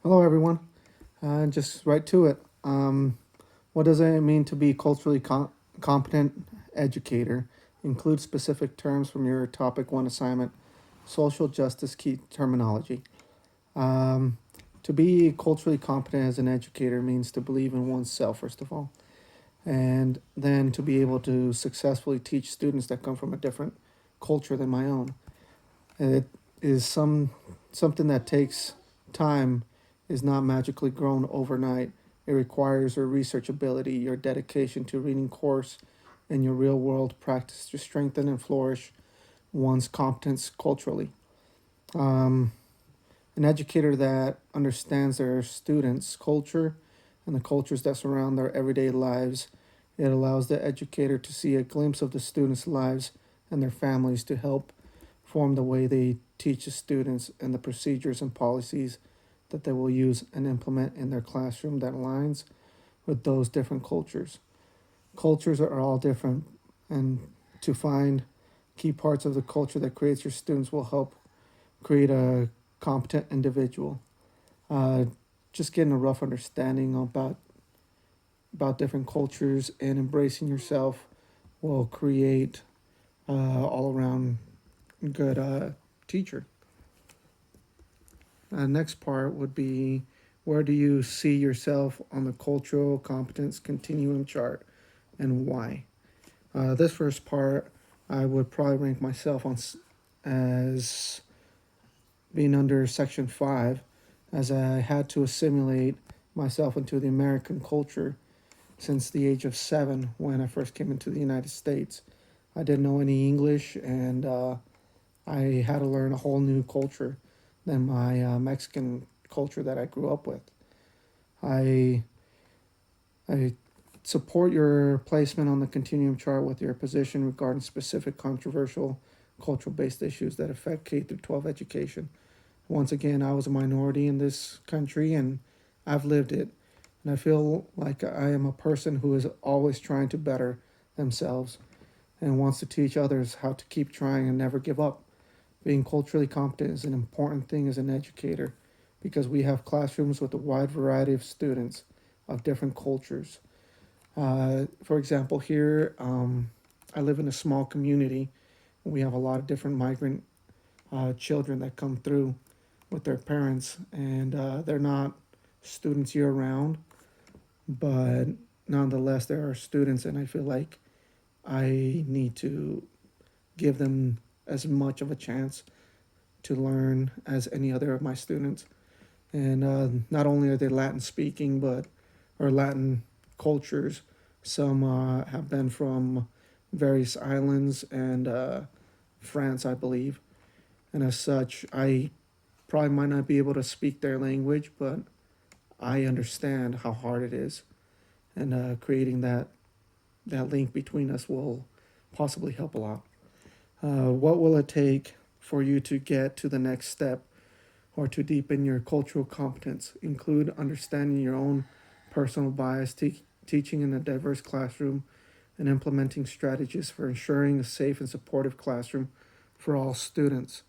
Hello, everyone. Just right to it. What does it mean to be culturally competent educator? Include specific terms from your topic one assignment, social justice key terminology. Um, to be culturally competent as an educator means to believe in oneself, first of all, and then to be able to successfully teach students that come from a different culture than my own. It is something that takes time, is not magically grown overnight. It requires your research ability, your dedication to reading course, and your real world practice to strengthen and flourish one's competence culturally. Um, an educator that understands their students' culture and the cultures that surround their everyday lives, it allows the educator to see a glimpse of the students' lives and their families to help form the way they teach the students and the procedures and policies that they will use and implement in their classroom that aligns with those different cultures. Cultures are all different, and to find key parts of the culture that creates your students will help create a competent individual. Uh, just getting a rough understanding about different cultures and embracing yourself will create all around good teacher. Next part would be, where do you see yourself on the cultural competence continuum chart and why? This first part, I would probably rank myself on as being under section 5, as I had to assimilate myself into the American culture since the age of 7 when I first came into the United States. I didn't know any English, and I had to learn a whole new culture than my Mexican culture that I grew up with. I I support your placement on the continuum chart with your position regarding specific controversial cultural based issues that affect K through 12 education. Once again, I was a minority in this country and I've lived it. And I feel like I am a person who is always trying to better themselves and wants to teach others how to keep trying and never give up. Being culturally competent is an important thing as an educator because we have classrooms with a wide variety of students of different cultures. For example, here I live in a small community. We have a lot of different migrant children that come through with their parents, and they're not students year round, but nonetheless, there are students, and I feel like I need to give them as much of a chance to learn as any other of my students. And not only are they Latin speaking, but or Latin cultures. Some have been from various islands and France, I believe. And as such, I probably might not be able to speak their language, but I understand how hard it is, and creating that link between us will possibly help a lot. What will it take for you to get to the next step or to deepen your cultural competence? Include understanding your own personal bias, teaching in a diverse classroom, and implementing strategies for ensuring a safe and supportive classroom for all students.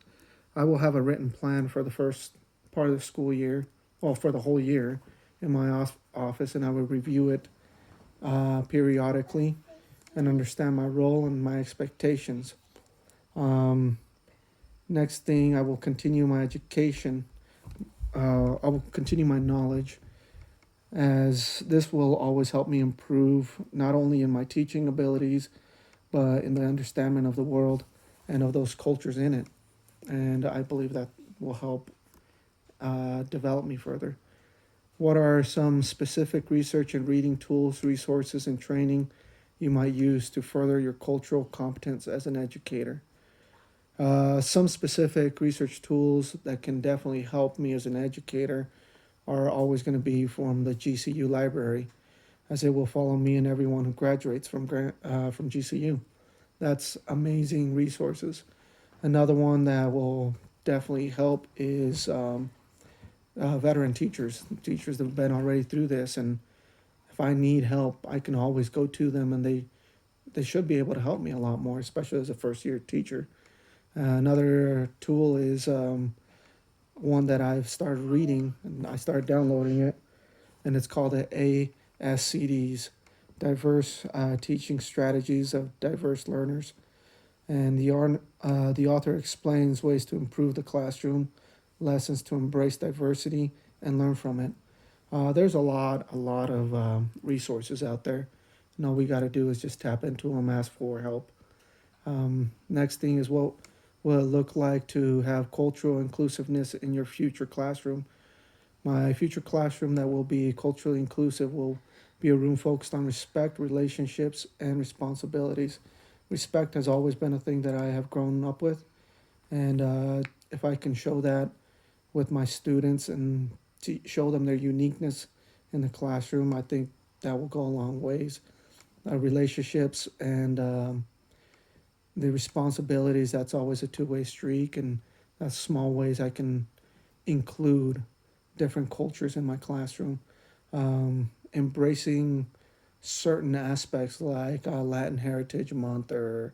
I will have a written plan for the first part of the school year, well, for the whole year in my office, and I will review it periodically and understand my role and my expectations. Um, Next thing, I will continue my education. I will continue my knowledge, as this will always help me improve not only in my teaching abilities, but in the understanding of the world and of those cultures in it. And I believe that will help develop me further. What are some specific research and reading tools, resources, and training you might use to further your cultural competence as an educator? Some specific research tools that can definitely help me as an educator are always going to be from the GCU library, as it will follow me and everyone who graduates from GCU. That's amazing resources. Another one that will definitely help is veteran teachers that have been already through this, and if I need help, I can always go to them, and they should be able to help me a lot more, especially as a first year teacher. Another tool is one that I've started reading, and I started downloading it, and it's called the ASCDs, Diverse Teaching Strategies of Diverse Learners. And the author explains ways to improve the classroom, lessons to embrace diversity and learn from it. There's a lot of resources out there. And all we got to do is just tap into them, ask for help. Next thing is what will it look like to have cultural inclusiveness in your future classroom. My future classroom that will be culturally inclusive will be a room focused on respect, relationships, and responsibilities. Respect has always been a thing that I have grown up with, and if I can show that with my students and to show them their uniqueness in the classroom, I think that will go a long ways. Relationships and the responsibilities, that's always a two-way streak, and that's small ways I can include different cultures in my classroom. Embracing certain aspects like Latin Heritage Month or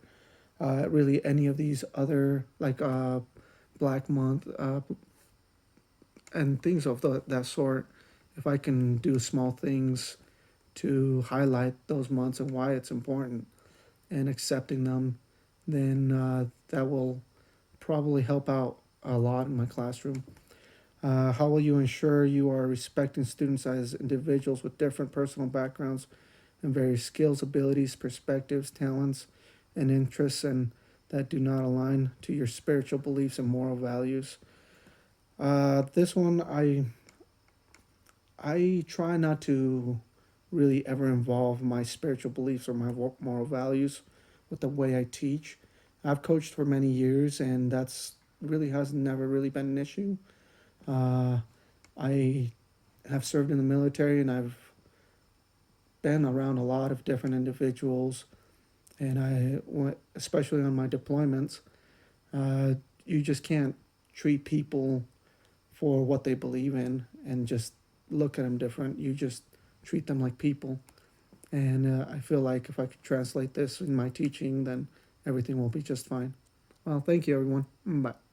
really any of these other like Black Month and things of that sort. If I can do small things to highlight those months and why it's important and accepting them, then that will probably help out a lot in my classroom. How will you ensure you are respecting students as individuals with different personal backgrounds and various skills, abilities, perspectives, talents, and interests, and that do not align to your spiritual beliefs and moral values? This one, I try not to really ever involve my spiritual beliefs or my moral values with the way I teach. I've coached for many years, and that's really has never really been an issue. Uh, I have served in the military, and I've been around a lot of different individuals, and especially on my deployments, uh, you just can't treat people for what they believe in and just look at them different. You just treat them like people. And I feel like if I could translate this in my teaching, then everything will be just fine. Well, thank you, everyone. Bye.